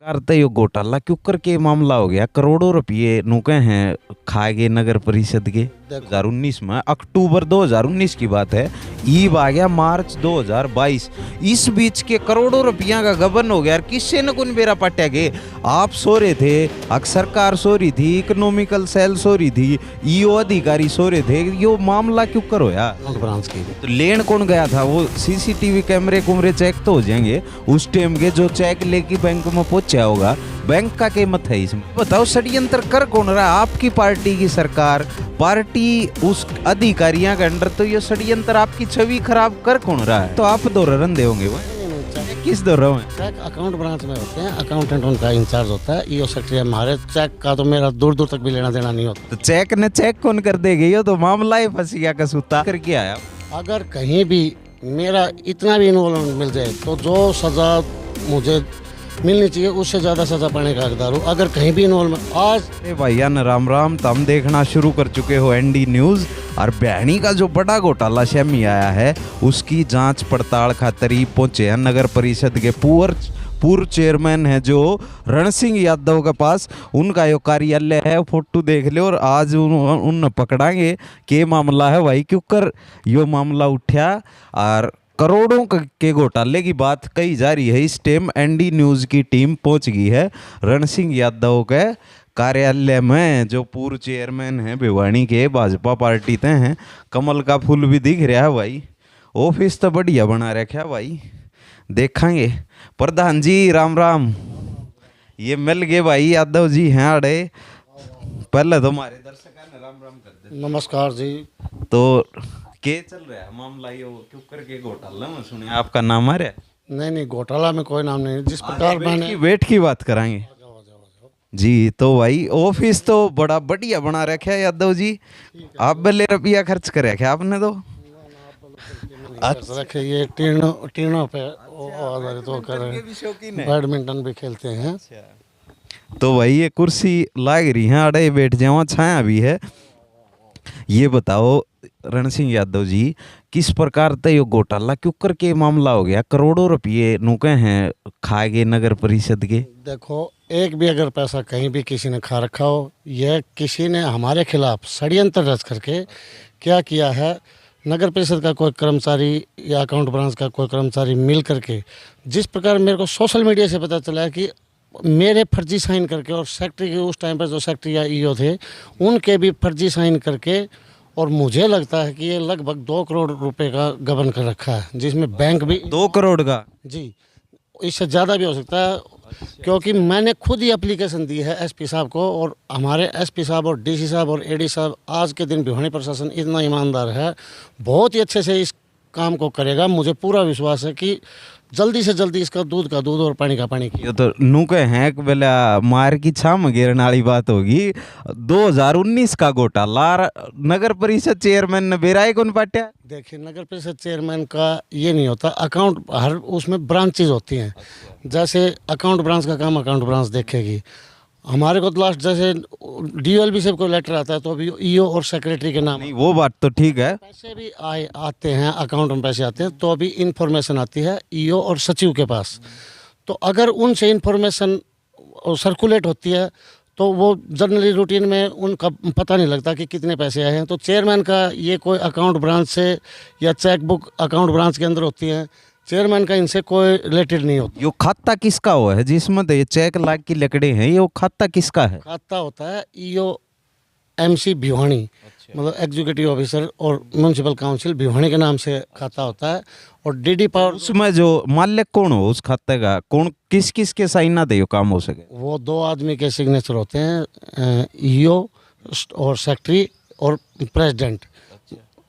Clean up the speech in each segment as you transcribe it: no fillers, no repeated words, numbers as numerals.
करते यो घोटाला क्यों करके मामला हो गया। करोड़ों रुपये नुके हैं खा गए नगर परिषद के 2019 में। अक्टूबर 2019 की बात है। ईब आ गया मार्च 2022। इस बीच के करोड़ों रुपया का गबन हो गया यार। किससे न कौन बेरा पट्या के आप सो रहे थे, सरकार सो रही थी, इकोनॉमिकल सेल सो रही थी, ईओ अधिकारी सो रहे थे। यो मामला क्यों करो यार। ब्रांच की तो लेन कौन गया था वो सीसीटीवी कैमरे कुमरे चेक तो हो जाएंगे उस टाइम के। जो चेक लेके बैंक में पहुंचा होगा, बैंक का कीमत है इसमें। बताओ षड्यंत्र कर कौन रहा। आपकी पार्टी की सरकार, पार्टी उस अधिकारियों के अंडर। तो ये षड्यंत्र आपकी छवि खराब कर कौन रहा है। तो आप दो रन होंगे वो किस दो रहो हैं। चेक अकाउंट ब्रांच में होते हैं, अकाउंटेंट उनका इंचार्ज होता है, ईओ सेक्रेटरी हमारे। चेक का तो मेरा दूर दूर तक भी लेना देना नहीं होता। तो चेक ने चेक कौन कर देगी। ये तो मामला ही फंस गया कसूता करके आया। अगर कहीं भी मेरा इतना भी इन्वॉल्वमेंट मिल जाए तो जो सज़ा मुझे मिलनी चाहिए उससे ज़्यादा सज़ा पाने का हकदार हूँ। अगर कहीं भी इन्वॉल्वमेंट आज भैया न राम राम। तो हम देखना शुरू कर चुके हो एनडी न्यूज़। और बहनी का जो बड़ा घोटाला शामी आया है उसकी जांच पड़ताल खातिर ही पहुंचे हैं नगर परिषद के पूर्व चेयरमैन है जो रण सिंह यादव के पास। उनका यो कार्यालय है, फोटो देख ले। और आज उन पकड़ाएंगे के मामला है भाई क्यों कर यो मामला उठा। और करोड़ों के घोटाले की बात कही जा रही है। इस टाइम एनडी न्यूज़ की टीम पहुंच गई है रण सिंह यादव के कार्यालय में। जो पूर्व चेयरमैन हैं भिवानी के, भाजपा पार्टी ते हैं। कमल का फूल भी दिख रहा है भाई। ऑफिस तो बढ़िया बना रखा है भाई। देखेंगे प्रधान जी राम राम। ये मिल गए भाई यादव जी हैं अड़े। पहले तो हमारे दर्शक ने राम राम कर दे। नमस्कार जी। तो के चल रहा है मामला यो क्यों करके घोटाला में सुने आपका नाम आ रहा है। नहीं घोटाला में कोई नाम नहीं। जिस प्रकार मैंने वेट की बात कराएंगे जी। तो भाई ऑफिस तो बड़ा बढ़िया बना रखा है यादव जी। आप बल्ले रुपया खर्च कर रखे आपने तो। रखे ये टीनों पे आधारित होकर बैडमिंटन भी खेलते हैं। तो भाई ये कुर्सी लाग रही है अड़े बैठ जाओ, छाया भी है। ये बताओ रण सिंह यादव जी किस प्रकार से यो घोटाला क्यों करके मामला हो गया। करोड़ों रुपये नुके हैं खा गए नगर परिषद के। देखो एक भी अगर पैसा कहीं भी किसी ने खा रखा हो, यह किसी ने हमारे खिलाफ षड्यंत्र रच करके क्या किया है। नगर परिषद का कोई कर्मचारी या अकाउंट ब्रांच का कोई कर्मचारी मिल करके, जिस प्रकार मेरे को सोशल मीडिया से पता चला है कि मेरे फर्जी साइन करके, और सेक्रेटरी के उस टाइम पर जो सेक्रेटरी या ईओ थे उनके भी फर्जी साइन करके, और मुझे लगता है कि ये लगभग 2 करोड़ रुपए का गबन कर रखा है, जिसमें बैंक भी 2 करोड़ का जी, इससे ज़्यादा भी हो सकता है। क्योंकि मैंने खुद ही एप्लीकेशन दी है एसपी साहब को, और हमारे एसपी साहब और डीसी साहब और एडी साहब आज के दिन भिवानी प्रशासन इतना ईमानदार है, बहुत ही अच्छे से इस काम को करेगा। मुझे पूरा विश्वास है कि जल्दी से जल्दी इसका दूध का दूध और पानी का पानी। ये तो नुके हैं एक बेला मार की छाम गिरने वाली बात होगी। 2019 का घोटाला नगर परिषद चेयरमैन ने बेराए कौन पाट्या। देखिए नगर परिषद चेयरमैन का ये नहीं होता। अकाउंट हर उसमें ब्रांचेज होती हैं। जैसे अकाउंट ब्रांच का काम अकाउंट ब्रांच देखेगी। हमारे को तो लास्ट जैसे डीएलबी से कोई लेटर आता है तो अभी ईओ और सेक्रेटरी के नाम। नहीं वो बात तो ठीक है। पैसे भी आते हैं अकाउंट में, पैसे आते हैं तो अभी इन्फॉर्मेशन आती है ईओ और सचिव के पास। तो अगर उनसे इन्फॉर्मेशन सर्कुलेट होती है तो वो जनरली रूटीन में उनका पता नहीं लगता कि कितने पैसे आए हैं। तो चेयरमैन का ये कोई अकाउंट ब्रांच से या चेक बुक अकाउंट ब्रांच के अंदर होती है, चेयरमैन का इनसे कोई रिलेटेड नहीं होता। यो खाता किसका हुआ है जिसमें तो ये चेक लाख की लकड़े हैं। ये खाता किसका है। खाता होता है ईओ एमसी भिवानी, मतलब एग्जीक्यूटिव ऑफिसर और म्यूनसिपल काउंसिल भिवानी के नाम से खाता होता है। और डीडी पावर उसमें जो मालिक कौन हो उस खाते का, कौन किस किस के साइन ना दे काम हो सके। वो 2 आदमी के सिग्नेचर होते हैं, ईओ और सेक्रेटरी और प्रेसिडेंट।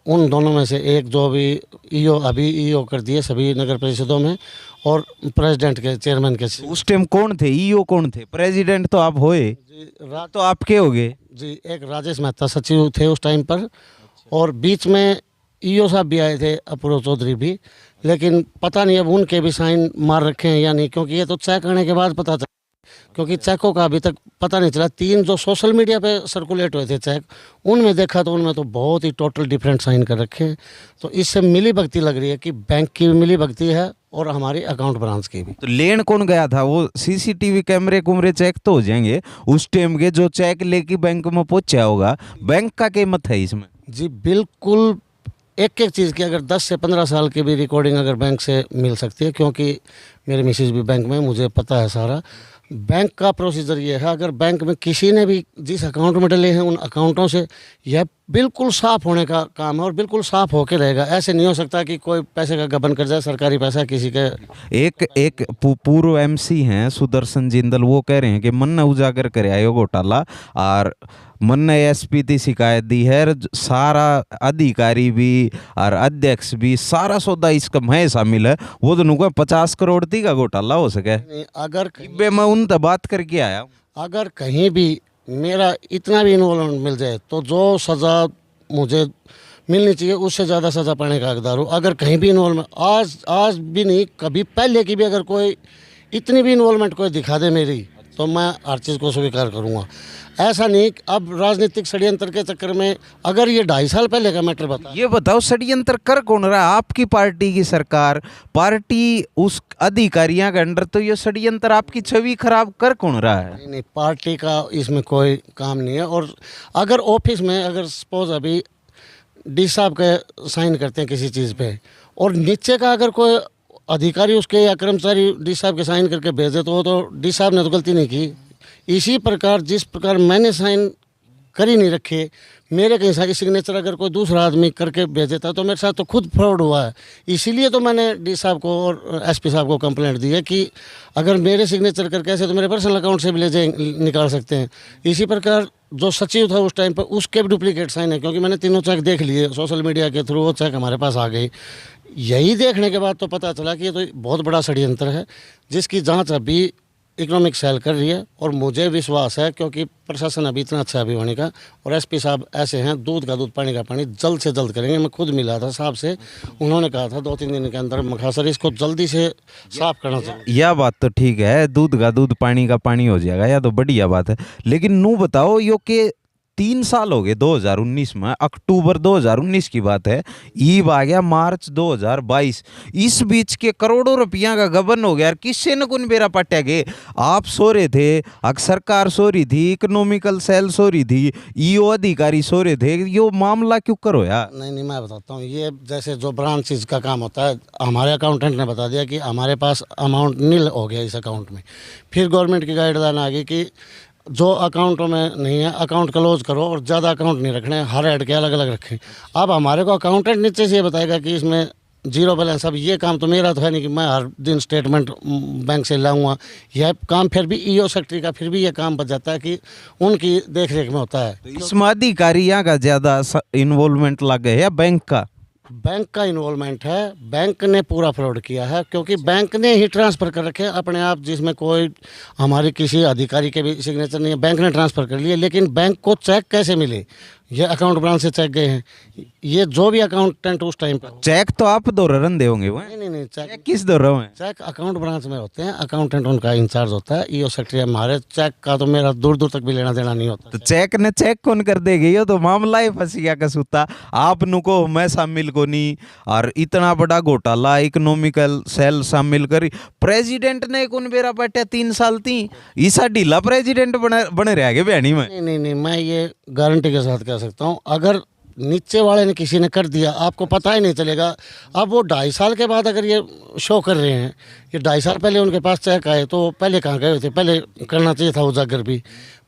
उन दोनों में से एक, जो भी ईओ अभी ईओ कर दिए सभी नगर परिषदों में, और प्रेसिडेंट के चेयरमैन के। उस टाइम कौन थे ईओ कौन थे। प्रेसिडेंट तो आप होए तो आपके हो गए जी। एक राजेश मेहता सचिव थे उस टाइम पर, और बीच में ईओ साहब भी आए थे, अपूर्व चौधरी भी। लेकिन पता नहीं अब उनके भी साइन मार रखे हैं या नहीं, क्योंकि ये तो चेक आने के बाद पता चला। क्योंकि चेकों का अभी तक पता नहीं चला। 3 जो सोशल मीडिया पे सर्कुलेट हुए थे चेक, उनमें देखा तो उनमें तो बहुत ही टोटल डिफरेंट साइन कर रखे हैं। तो इससे मिली भगती लग रही है कि बैंक की भी मिली भगती है और हमारी अकाउंट ब्रांच की भी। तो लेन कौन गया था? वो सीसीटीवी कैमरे कुमरे चेक तो हो जाएंगे उस टाइम के, जो चेक लेके बैंक में पहुंचा होगा, बैंक का कीमत है इसमें। जी बिल्कुल, एक एक चीज़ की अगर 10 से 15 साल की भी रिकॉर्डिंग अगर बैंक से मिल सकती है, क्योंकि मेरे मिसेज भी बैंक में, मुझे पता है सारा। बैंक का प्रोसीजर ये है, अगर बैंक में किसी ने भी जिस अकाउंट में डले हैं उन अकाउंटों से यह बिल्कुल साफ़ होने का काम है और बिल्कुल साफ़ होके रहेगा। ऐसे नहीं हो सकता कि कोई पैसे का गबन कर जाए, सरकारी पैसा किसी के। एक पूर्व एमसी हैं सुदर्शन जिंदल, वो कह रहे हैं कि मन ने उजागर करे आयो घोटाला और मन ने एसपी की शिकायत दी है, सारा अधिकारी भी और अध्यक्ष भी, सारा सौदा इसका मैं शामिल है। वो तो नुका 50 करोड़ थी का घोटाला हो सके। अगर मैं उनसे बात करके आया हूँ। अगर कहीं भी मेरा इतना भी इन्वॉल्वमेंट मिल जाए तो जो सज़ा मुझे मिलनी चाहिए उससे ज़्यादा सज़ा पाने का हकदार हूँ। अगर कहीं भी इन्वॉल्वमेंट आज भी नहीं, कभी पहले की भी अगर कोई इतनी भी इन्वॉल्वमेंट कोई दिखा दे मेरी, तो मैं हर चीज़ को स्वीकार करूँगा। ऐसा नहीं कि अब राजनीतिक षड्यंत्र के चक्कर में, अगर ये 2.5 साल पहले का मैटर बता। ये बताओ षड्यंत्र कर कौन रहा है? आपकी पार्टी की सरकार, पार्टी उस अधिकारियों के अंडर, तो ये षड्यंत्र आपकी छवि खराब कर कौन रहा है? नहीं, पार्टी का इसमें कोई काम नहीं है। और अगर ऑफिस में अगर सपोज अभी डी साहब के साइन करते हैं किसी चीज़ पे और नीचे का अगर कोई अधिकारी उसके या कर्मचारी डी साहब के साइन करके भेज दे, तो वो तो डी साहब ने तो गलती नहीं की। इसी प्रकार जिस प्रकार मैंने साइन कर ही नहीं रखे, मेरे कहीं सारी सिग्नेचर अगर कोई दूसरा आदमी करके भेज देता तो मेरे साथ तो खुद फ्रॉड हुआ है। इसीलिए तो मैंने डी साहब को और एसपी साहब को कंप्लेंट दी है कि अगर मेरे सिग्नेचर करके ऐसे तो मेरे पर्सनल अकाउंट से भी ले जाए, निकाल सकते हैं। इसी प्रकार जो सचिव था उस टाइम पर, उसके भी डुप्लीकेट साइन है, क्योंकि मैंने तीनों चेक देख लिए सोशल मीडिया के थ्रू, वो चेक हमारे पास आ गई। यही देखने के बाद तो पता चला कि ये तो बहुत बड़ा षड्यंत्र है, जिसकी जांच अभी इकोनॉमिक सेल कर रही है। और मुझे विश्वास है, क्योंकि प्रशासन अभी इतना अच्छा अभी होने का, और एसपी साहब ऐसे हैं, दूध का दूध पानी का पानी, जल्द से जल्द करेंगे। मैं खुद मिला था साहब से, उन्होंने कहा था 2-3 दिन के अंदर मखासर इसको जल्दी से साफ करना चाहिए। यह बात तो ठीक है, दूध का दूध पानी का पानी हो जाएगा, यह तो बढ़िया बात है। लेकिन नू बताओ, यो के 3 साल हो गए 2019 में, अक्टूबर 2019 की बात है, ईब आ गया मार्च 2022। इस बीच के करोड़ों रुपया का गबन हो गया। किससे न कुन बेरा पट्या गए? आप सो रहे थे, सरकार सो रही थी, इकोनॉमिकल सेल सो रही थी, ईओ अधिकारी सो रहे थे। यो मामला क्यों करो यार? नहीं, मैं बताता हूँ। ये जैसे जो ब्रांच चीज़ का काम होता है, हमारे अकाउंटेंट ने बता दिया कि हमारे पास अमाउंट नील हो गया इस अकाउंट में। फिर गवर्नमेंट की गाइडलाइन आ गई कि जो अकाउंटों में नहीं है अकाउंट क्लोज करो और ज़्यादा अकाउंट नहीं रखने, हर ऐड के अलग अलग रखें। अब हमारे को अकाउंटेंट नीचे से ये बताएगा कि इसमें जीरो बैलेंस। अब ये काम तो मेरा तो है नहीं कि मैं हर दिन स्टेटमेंट बैंक से लाऊंगा। यह काम फिर भी ईओ सेक्रेटरी का फिर भी ये काम बच जाता है कि उनकी देख रेख में होता है। इसमें अधिकारियों का ज़्यादा इन्वॉल्वमेंट लग गया है बैंक का? बैंक का इन्वॉल्वमेंट है, बैंक ने पूरा फ्रॉड किया है, क्योंकि बैंक ने ही ट्रांसफ़र कर रखे अपने आप, जिसमें कोई हमारे किसी अधिकारी के भी सिग्नेचर नहीं है, बैंक ने ट्रांसफ़र कर लिए। लेकिन बैंक को चेक कैसे मिले? ये अकाउंट ब्रांच से चेक गए हैं। ये जो भी अकाउंटेंट उस टाइम पर, चेक तो आप दो रन दे होंगे वो? नहीं, चेक किस दो रहे हैं? चेक अकाउंट ब्रांच में होते हैं, अकाउंटेंट उनका इंचार्ज होता है, ईओ सेक्रेटरी। हमारे चेक का तो मेरा दूर दूर तक भी लेना देना नहीं होता। तो चेक ने चेक कौन कर देगी? ये तो मामला ही फंस गया कसूता। आप नुको मैं शामिल को नहीं, और इतना बड़ा घोटाला इकोनॉमिकल सेल शामिल करी। प्रेसिडेंट ने कौन बेरा पट्या 3 साल थी, ईसा ढीला प्रेसिडेंट बने रह गए बहनी में। नहीं, मैं ये गारंटी के साथ कह सकता हूँ, अगर नीचे वाले ने किसी ने कर दिया आपको पता ही नहीं चलेगा। अब वो 2.5 साल के बाद अगर ये शो कर रहे हैं, ये 2.5 साल पहले उनके पास चेक आए, तो पहले कहाँ गए थे? पहले करना चाहिए था उजागर भी।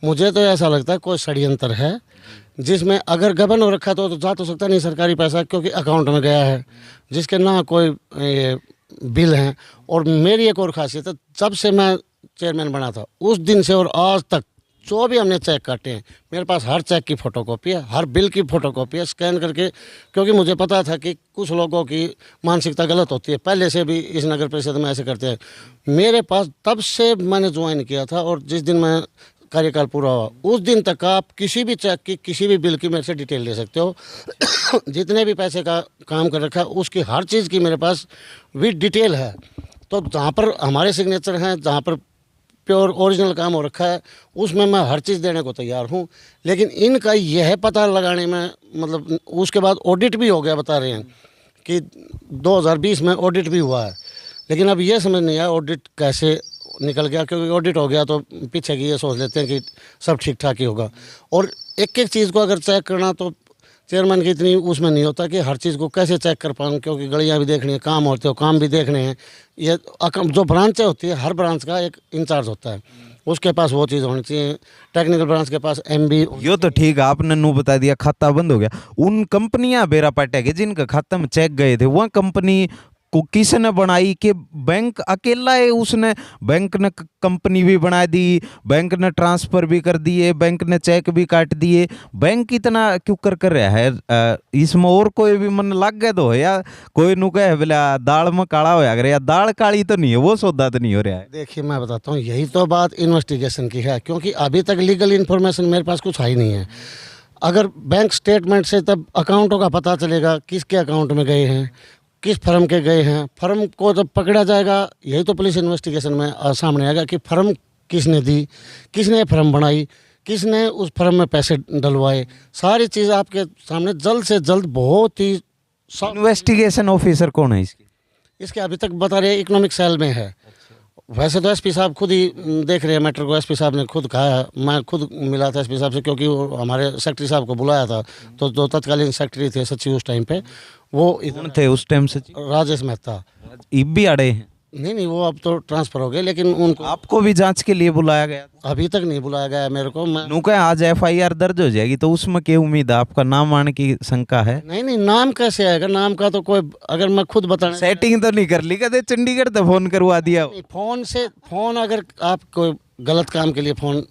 मुझे तो ऐसा लगता है कोई षड्यंत्र है, जिसमें अगर गबन हो रखा तो जा तो सकता नहीं सरकारी पैसा, क्योंकि अकाउंट में गया है जिसके ना कोई बिल हैं। और मेरी एक और खासियत है, जब से मैं चेयरमैन बना था उस दिन से और आज तक जो भी हमने चेक काटे हैं, मेरे पास हर चेक की फ़ोटोकॉपी है, हर बिल की फ़ोटोकॉपी है, स्कैन करके। क्योंकि मुझे पता था कि कुछ लोगों की मानसिकता गलत होती है, पहले से भी इस नगर परिषद में ऐसे करते हैं। मेरे पास तब से मैंने ज्वाइन किया था, और जिस दिन मैं कार्यकाल पूरा हुआ उस दिन तक आप किसी भी चेक की, किसी भी बिल की मेरे से डिटेल ले सकते हो। जितने भी पैसे का काम कर रखा है उसकी हर चीज़ की मेरे पास विद डिटेल है। तो जहाँ पर हमारे सिग्नेचर हैं, जहाँ पर प्योर ओरिजिनल काम हो रखा है, उसमें मैं हर चीज़ देने को तैयार हूँ। लेकिन इनका यह पता लगाने में, मतलब उसके बाद ऑडिट भी हो गया, बता रहे हैं कि 2020 में ऑडिट भी हुआ है, लेकिन अब ये समझ नहीं आया ऑडिट कैसे निकल गया, क्योंकि ऑडिट हो गया तो पीछे की ये सोच लेते हैं कि सब ठीक ठाक ही होगा। और एक एक चीज़ को अगर चेक करना तो चेयरमैन की इतनी उसमें नहीं होता कि हर चीज़ को कैसे चेक कर पाऊँ, क्योंकि गलियाँ भी देखनी है, काम होते हो काम भी देखने हैं। ये जो ब्रांचें होती है, हर ब्रांच का एक इंचार्ज होता है, उसके पास वो चीज़ होनी चाहिए। टेक्निकल ब्रांच के पास MB। यो तो ठीक है, आपने नू बता दिया खाता बंद हो गया। उन कंपनियां बेरा पाटे के जिनका खाता में चेक गए थे, वह कंपनी को किसने बनाई कि बैंक अकेला है? उसने बैंक ने कंपनी भी बना दी, बैंक ने ट्रांसफर भी कर दिए, बैंक ने चेक भी काट दिए। बैंक इतना क्यों कर रहा है? इसमें और कोई भी मन लग गया तो है, या कोई नु कहे बोला दाल में काला होया करे, या दाल काली तो नहीं है, वो सौदा तो नहीं हो रहा है। देखिए मैं बताता हूँ, यही तो बात इन्वेस्टिगेशन की है, क्योंकि अभी तक लीगल इन्फॉर्मेशन मेरे पास कुछ आई नहीं है। अगर बैंक स्टेटमेंट से तब अकाउंटों का पता चलेगा, किसके अकाउंट में गए हैं, किस फर्म के गए हैं। फर्म को जब पकड़ा जाएगा, यही तो पुलिस इन्वेस्टिगेशन में सामने आएगा कि फर्म किसने दी, किसने फर्म बनाई, किसने उस फर्म में पैसे डलवाए। सारी चीज़ आपके सामने जल्द से जल्द, बहुत ही इन्वेस्टिगेशन ऑफिसर कौन है इसकी? इसके अभी तक बता रहे इकोनॉमिक सेल में है। वैसे तो SP साहब खुद ही देख रहे हैं मैटर को। SP साहब ने खुद कहा है, मैं खुद मिला था SP साहब से, क्योंकि वो हमारे सेक्रेटरी साहब को बुलाया था, तो जो तत्कालीन सेक्रेटरी थे सचिव उस टाइम पे, वो कौन थे उस टाइम से? राजेश मेहता। इब भी अड़े हैं? नहीं, वो अब तो ट्रांसफ़र हो गए, लेकिन उनको आपको भी जांच के लिए बुलाया गया? अभी तक नहीं बुलाया गया है मेरे को। मैं नू कहे आज FIR दर्ज हो जाएगी, तो उसमें क्या उम्मीद है? आपका नाम आने की शंका है? नहीं, नाम कैसे आएगा? नाम का तो कोई, अगर मैं खुद बताने, सेटिंग तो नहीं कर ली कहते चंडीगढ़ तो फोन करवा दिया? फ़ोन अगर आप कोई गलत काम के लिए फ़ोन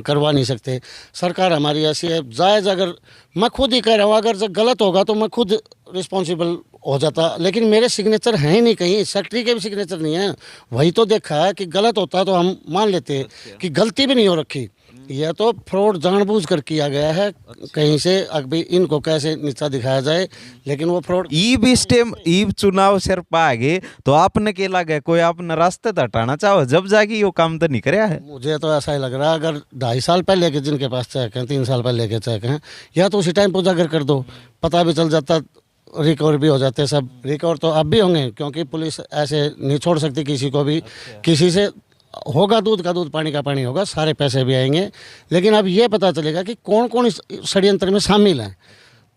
करवा नहीं सकते। सरकार हमारी ऐसी है, जायज़ अगर मैं खुद ही कह रहा हूँ, अगर जब गलत होगा तो मैं खुद रिस्पॉन्सिबल हो जाता, लेकिन मेरे सिग्नेचर हैं ही नहीं कहीं, सेक्रेटरी के भी सिग्नेचर नहीं है। वही तो देखा है कि गलत होता तो हम मान लेते कि गलती भी नहीं हो रखी। यह तो फ्रॉड जानबूझ कर किया गया है कहीं से, अभी इनको कैसे नीचा दिखाया जाए, लेकिन वो फ्रॉड। ईब इस टाइम ईब चुनाव सिर पा गए तो आपने के लगे कोई आपने रास्ते तो हटाना चाहो, जब जाके यो काम तो नहीं कराया है? मुझे तो ऐसा ही लग रहा है, अगर 2.5 साल पहले के जिनके पास चेक हैं, 3 साल पहले के चेक हैं, या तो उसी टाइम पर उजागर कर दो, पता भी चल जाता, रिकवर भी हो जाते। सब रिकवर तो अब भी होंगे, क्योंकि पुलिस ऐसे नहीं छोड़ सकती किसी को भी। किसी से होगा दूध का दूध, पानी का पानी होगा, सारे पैसे भी आएंगे। लेकिन अब ये पता चलेगा कि कौन कौन इस षड्यंत्र में शामिल हैं,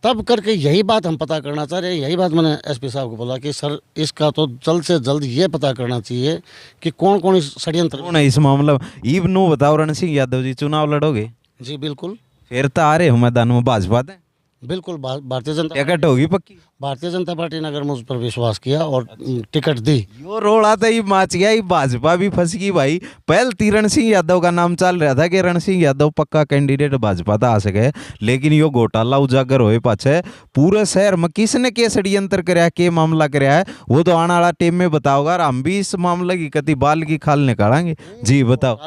तब करके यही बात हम पता करना चाह रहे हैं। यही बात मैंने SP साहब को बोला कि सर, इसका तो जल्द से जल्द ये पता करना चाहिए कि कौन कौन इस षड्यंत्र कौन है इस मामले में। ईब नो बताओ, रण सिंह यादव जी चुनाव लड़ोगे? जी बिल्कुल, फिर तो आ रहे हो मैदान में भाजपा दे? बिल्कुल। भारतीय जनता टिकट होगी पक्की? भारतीय जनता पार्टी ने अगर मुझ पर विश्वास किया और टिकट दी, यो रोड़ा तो ये माच गया, ये भाजपा भी फंस गई भाई। पहले रण सिंह यादव का नाम चल रहा था कि रण सिंह यादव पक्का कैंडिडेट भाजपा था आ सके, लेकिन यो घोटाला उजागर होए पाछे पूरे शहर में किसने के षड्यंत्र कराया, के मामला कराया है, वो तो आने वाला टीम में बताओगा। और हम भी इस मामले की कति बाल की खाल निकालेंगे। जी बताओ।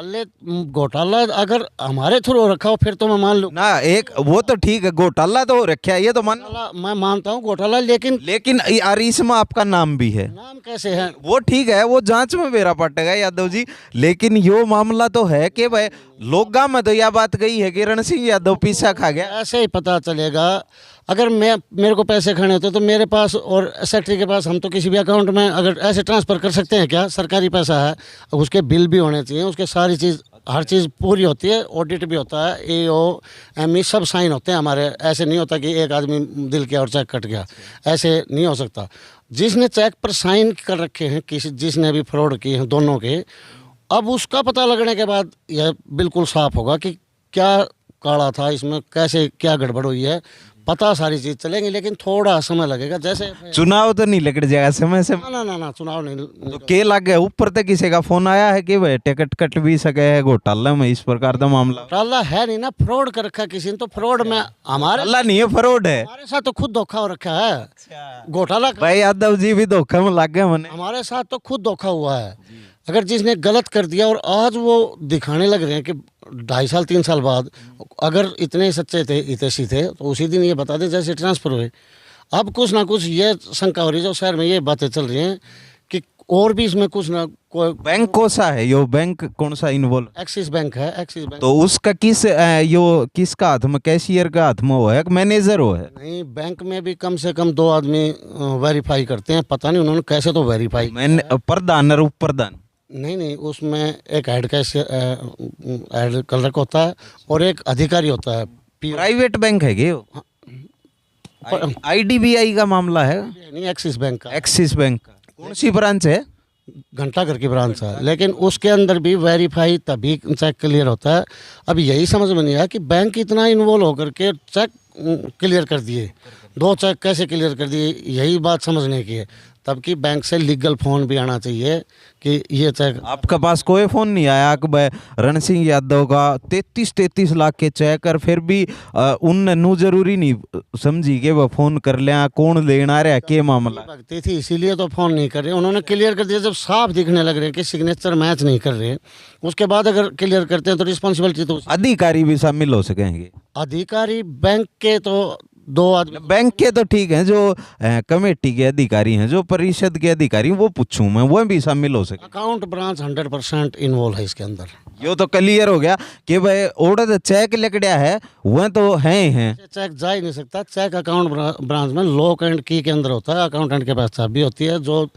घोटाला अगर हमारे थ्रू हो रखा हो फिर तो मैं मान लूँ ना, एक वो तो ठीक है, घोटाला तो हो रखा है, ये तो मान, मैं मानता हूँ घोटाला, लेकिन यार इसमें आपका नाम भी है। नाम कैसे है? वो ठीक है, वो जांच में मेरा पटेगा यादव जी, लेकिन यो मामला तो है कि भाई लोगा में तो यह बात गई है कि रण सिंह यादव पीछा खा गया। ऐसे ही पता चलेगा। अगर मेरे को पैसे खाने होते तो मेरे पास और सेक्रेटरी के पास, हम तो किसी भी अकाउंट में अगर ऐसे ट्रांसफ़र कर सकते हैं क्या? सरकारी पैसा है, उसके बिल भी होने चाहिए, उसके सारी चीज़, हर चीज़ पूरी होती है, ऑडिट भी होता है, AO ME सब साइन होते हैं हमारे। ऐसे नहीं होता कि एक आदमी दिल किया और चेक कट गया, ऐसे नहीं हो सकता। जिसने चेक पर साइन कर रखे हैं, जिसने भी फ्रॉड किए हैं दोनों के, अब उसका पता लगने के बाद यह बिल्कुल साफ होगा कि क्या काला था इसमें, कैसे क्या गड़बड़ हुई है, पता सारी चीज़ चलेंगी। लेकिन थोड़ा समय लगेगा। जैसे चुनाव तो नहीं लग जाएगा समय से? ना चुनाव नहीं। तो के लग गए ऊपर तक किसी का फोन आया है कि भाई टिकट कट भी सके है घोटाला में, इस प्रकार का मामला? घोटाला है नहीं ना, फ्रॉड कर रखा किसी ने, तो फ्रॉड में हमारे अल्लाह नहीं है, फ्रॉड है। हमारे साथ तो खुद धोखा हो रखा है। घोटाला भाई यादव जी भी धोखा में लग गए मैंने। हमारे साथ तो खुद धोखा हुआ है। अगर जिसने गलत कर दिया और आज वो दिखाने लग रहे हैं कि 2.5 साल 3 साल बाद अगर इतने सच्चे थे, हितैषी थे, तो उसी दिन ये बता दे जैसे ट्रांसफ़र हुए। अब कुछ ना कुछ ये शंका हो रही है, जो शहर में ये बातें चल रही हैं कि और भी इसमें कुछ ना कोई बैंक कौन सा है यो बैंक कौन सा इन्वॉल्व? एक्सिस बैंक है, एक्सिस बैंक। तो उसका यो किसका हाथ में, कैशियर का हाथ में हो है, मैनेजर हो है? नहीं, बैंक में भी कम से कम 2 आदमी वेरीफाई करते हैं, पता नहीं उन्होंने कैसे तो वेरीफाई। मैंने प्रधान और उप प्रधान? नहीं नहीं, उसमें एक हेड हेड क्लर्क होता है और एक अधिकारी होता है। प्राइवेट बैंक है क्या? आईडीबीआई का मामला है? नहीं, एक्सिस बैंक का। एक्सिस बैंक का कौन सी ब्रांच है? घंटाघर की ब्रांच है, लेकिन उसके अंदर भी वेरीफाई तभी चेक क्लियर होता है। अब यही समझ में नहीं आया कि बैंक इतना इन्वॉल्व होकर के चेक क्लियर कर दिए, 2 चेक कैसे क्लियर कर दिए, यही बात समझने की है। तब कि बैंक से लीगल फोन भी आना चाहिए कि ये चेक। आपके पास कोई फोन नहीं आया कि भाई रण सिंह यादव का 33 लाख के चेक, और फिर भी उन नू जरूरी नहीं समझी कि वह फोन कर लिया, कौन लेना रहा, के मामला भगती थी इसीलिए तो फोन नहीं कर रहे, उन्होंने क्लियर कर दिया जब साफ दिखने लग रहे कि सिग्नेचर मैच नहीं कर रहे। उसके बाद अगर क्लियर करते हैं तो रिस्पॉन्सिबिलिटी तो अधिकारी भी शामिल हो सकेंगे? अधिकारी बैंक के तो 2 आदमी, बैंक के तो ठीक है, जो कमेटी के अधिकारी हैं, जो परिषद के अधिकारी, वो पूछूं मैं, वो भी शामिल हो सके? अकाउंट ब्रांच 100% इन्वॉल्व है इसके अंदर। यो तो क्लियर हो गया कि भाई ऑर्डर चेक लकड़िया है, वह तो है ही हैं। चेक जा ही नहीं सकता, चेक अकाउंट ब्रांच में लॉक एंड की के अंदर होता है। अकाउंटेंट के पास चाबी होती है, जो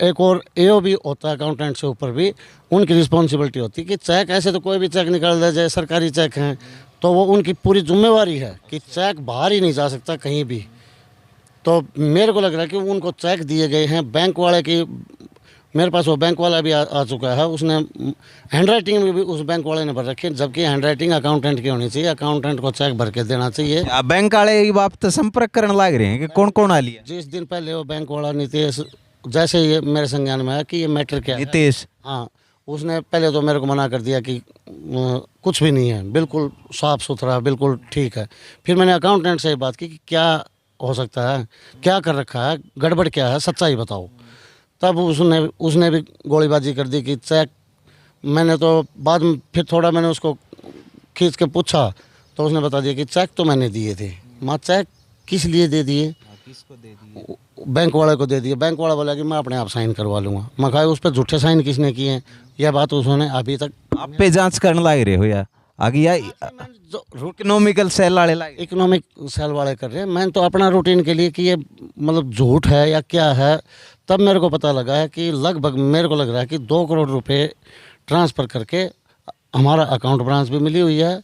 एक और एओ भी होता है अकाउंटेंट से ऊपर भी, उनकी रिस्पॉन्सिबिलिटी होती है कि चेक ऐसे तो कोई भी चेक निकाल दिया जाए, सरकारी चेक हैं तो वो उनकी पूरी जिम्मेवारी है कि चेक बाहर ही नहीं जा सकता कहीं भी। तो मेरे को लग रहा है कि उनको चेक दिए गए हैं बैंक वाले की। मेरे पास वो बैंक वाला भी आ चुका है, उसने हैंड राइटिंग में भी उस बैंक वाले ने भर रखी है, जबकि हैंड राइटिंग अकाउंटेंट की होनी चाहिए, अकाउंटेंट को चेक भर के देना चाहिए। बैंक वाले ये बात तो संपर्क करने लग रहे हैं कि कौन कौन आ लिया? जिस दिन पहले वो बैंक वाला नीतीश, जैसे ये मेरे संज्ञान में आया कि ये मैटर क्या है, नीतीश, हाँ, उसने पहले तो मेरे को मना कर दिया कि कुछ भी नहीं है, बिल्कुल साफ़ सुथरा, बिल्कुल ठीक है। फिर मैंने अकाउंटेंट से बात की कि क्या हो सकता है, क्या कर रखा है, गड़बड़ क्या है, सच्चाई बताओ। तब उसने भी गोलीबाजी कर दी कि चेक। मैंने तो बाद में फिर थोड़ा मैंने उसको खींच के पूछा तो उसने बता दिया कि चेक तो मैंने दिए थे। माँ, चेक किस लिए दे दिए? किसको दे दिए? बैंक वाले को दे दिए। बैंक वाला बोला कि मैं अपने आप साइन करवा लूँगा। मैं कहा उस पर झूठे साइन किसने किए हैं, यह बात उसने अभी तक आप पे जांच करने लग रहे हो या आगे या इकोनॉमिकल सेल वाले लगे? इकोनॉमिक सेल वाले कर रहे हैं। मैंने तो अपना रूटीन के लिए कि ये मतलब झूठ है या क्या है, तब मेरे को पता लगा है कि लगभग मेरे को लग रहा है कि 2 करोड़ रुपए ट्रांसफ़र करके हमारा अकाउंट ब्रांच भी मिली हुई है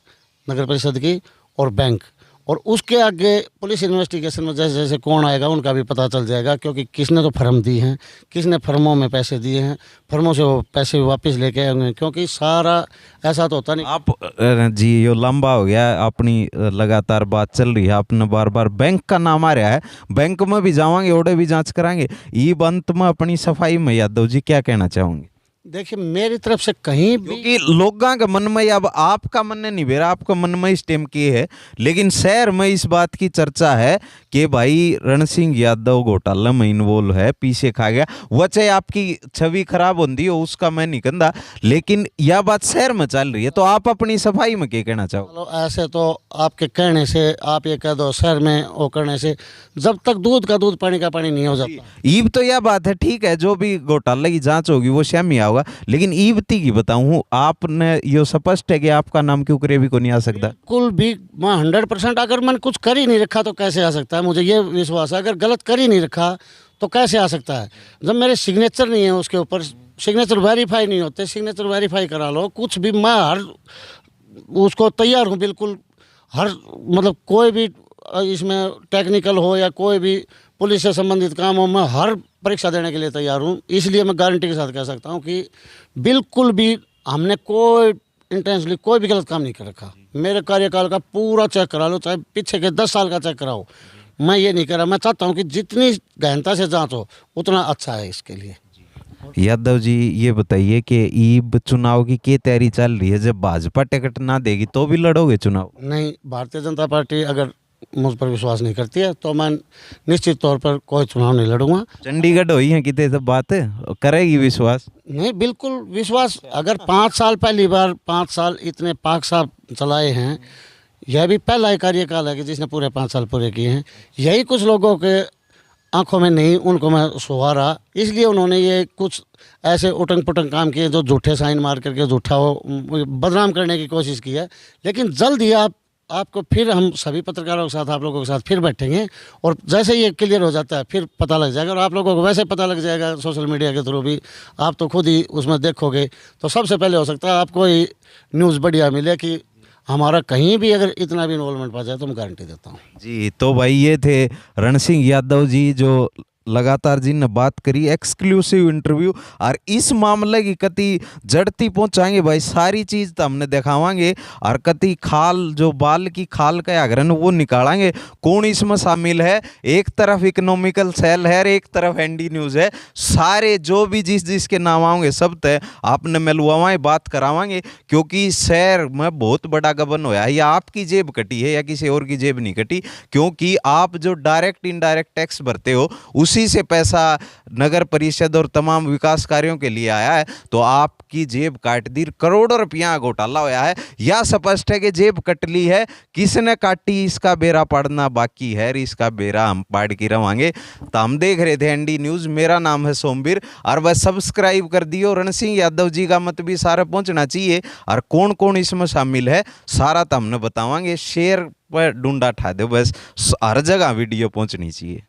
नगर परिषद की और बैंक, और उसके आगे पुलिस इन्वेस्टिगेशन में जैसे जैसे कौन आएगा उनका भी पता चल जाएगा, क्योंकि किसने तो फर्म दी हैं, किसने फर्मों में पैसे दिए हैं, फर्मों से वो पैसे वापस लेके आएंगे, क्योंकि सारा ऐसा तो होता नहीं। आप जी यो लंबा हो गया, अपनी लगातार बात चल रही है, आपने बार बार बैंक का नाम आ रहा है, बैंक में भी जावांगे, ओडे भी जांच कराएंगे। ये अंत में अपनी सफाई में यादव जी क्या कहना चाहोगे? देखिए, मेरी तरफ से कहीं भी, क्योंकि लोगों का मन में, अब आपका मन नहीं बेरा, आपका मन में इस टाइम की है, लेकिन शहर में इस बात की चर्चा है कि भाई रण सिंह यादव घोटाला में इन्वॉल्व है, पीछे खा गया। वह चाहे आपकी छवि खराब होती हो, उसका मैं नहीं कहता, लेकिन यह बात शहर में चल रही है, तो आप अपनी सफाई में क्या कहना चाहो? चलो ऐसे तो आपके कहने से, आप ये कह दो शहर में वो करने से, जब तक दूध का दूध पानी का पानी नहीं हो जाता। ईब तो यह बात है, ठीक है, जो भी घोटाला की जांच होगी वो शामी होगा, लेकिन ईबती की बताऊं, आपने ये स्पष्ट है कि आपका नाम क्यों करे भी को नहीं आ सकता? बिल्कुल भी मैं 100%, अगर मैंने कुछ कर ही नहीं रखा तो कैसे आ सकता है? मुझे ये विश्वास है, अगर गलत कर ही नहीं रखा तो कैसे आ सकता है? जब मेरे सिग्नेचर नहीं है उसके ऊपर, सिग्नेचर वेरीफाई नहीं होते, सिग्नेचर वेरीफाई करा लो, कुछ भी, मैं हर उसको तैयार हूँ बिल्कुल। हर मतलब कोई भी इसमें टेक्निकल हो या कोई भी पुलिस से संबंधित काम हो, मैं हर परीक्षा देने के लिए तैयार हूँ। इसलिए मैं गारंटी के साथ कह सकता हूँ कि बिल्कुल भी हमने कोई इंटेंशनली कोई भी गलत काम नहीं कर रखा। मेरे कार्यकाल का पूरा चेक करा लो, चाहे पीछे के 10 साल का चेक कराओ, मैं ये नहीं कर रहा। मैं चाहता हूँ कि जितनी गहनता से जांच हो उतना अच्छा है इसके लिए। यादव जी, ये बताइए कि ईब चुनाव की क्या तैयारी चल रही है? जब भाजपा टिकट ना देगी तो भी लड़ोगे चुनाव? नहीं, भारतीय जनता पार्टी अगर मुझ पर विश्वास नहीं करती है तो मैं निश्चित तौर पर कोई चुनाव नहीं लड़ूंगा। चंडीगढ़ हुई है कितने सब बात है, करेगी विश्वास? नहीं, बिल्कुल विश्वास। अगर 5 साल, पहली बार 5 साल इतने पाक साहब चलाए हैं, यह भी पहला ही कार्यकाल है कि जिसने पूरे 5 साल पूरे किए हैं। यही कुछ लोगों के आंखों में नहीं उनको मैं सुहारा, इसलिए उन्होंने ये कुछ ऐसे उटंग पुटंग काम किए जो झूठे साइन मार करके झूठा वो बदनाम करने की कोशिश की है। लेकिन जल्द ही आपको फिर हम सभी पत्रकारों के साथ, आप लोगों के साथ फिर बैठेंगे और जैसे ये क्लियर हो जाता है फिर पता लग जाएगा, और आप लोगों को वैसे पता लग जाएगा सोशल मीडिया के थ्रू भी, आप तो खुद ही उसमें देखोगे। तो सबसे पहले हो सकता है आपको ये न्यूज़ बढ़िया मिले कि हमारा कहीं भी अगर इतना भी इन्वॉल्वमेंट पा जाए तो मैं गारंटी देता हूँ। जी, तो भाई ये थे रण सिंह यादव जी जो लगातार जिनने बात करी, एक्सक्लूसिव इंटरव्यू। और इस मामले की कति जड़ती पहुंचाएंगे भाई, सारी चीज तो हमने दिखावांगे और कति खाल जो बाल की खाल का अग्रहण वो निकालेंगे, कौन इसमें शामिल है। एक तरफ इकोनॉमिकल सेल है और एक तरफ एनडी न्यूज है, सारे जो भी जिसके नाम आओगे सब तय आपने मिलवाएं, बात करावांगे। क्योंकि शहर में बहुत बड़ा गबन होया है, या आपकी जेब कटी है या किसी और की जेब नहीं कटी, क्योंकि आप जो डायरेक्ट इनडायरेक्ट टैक्स भरते हो उसी से पैसा नगर परिषद और तमाम विकास कार्यों के लिए आया है। तो आपकी जेब काट दी, करोड़ों रुपया घोटाला होया है, या स्पष्ट है कि जेब कट ली है, किसने काटी इसका बेरा पड़ना बाकी है, इसका बेरा हम पाड़ के रवांगे। तो हम देख रहे थे एनडी न्यूज़, मेरा नाम है सोमवीर, और वह सब्सक्राइब कर दियो। रण सिंह यादव जी का मत भी सारा पहुंचना चाहिए, और कौन कौन इसमें शामिल है सारा तो हमने बतावांगे। शेयर पर डूंडा ठा दो बस, हर जगह वीडियो पहुंचनी चाहिए।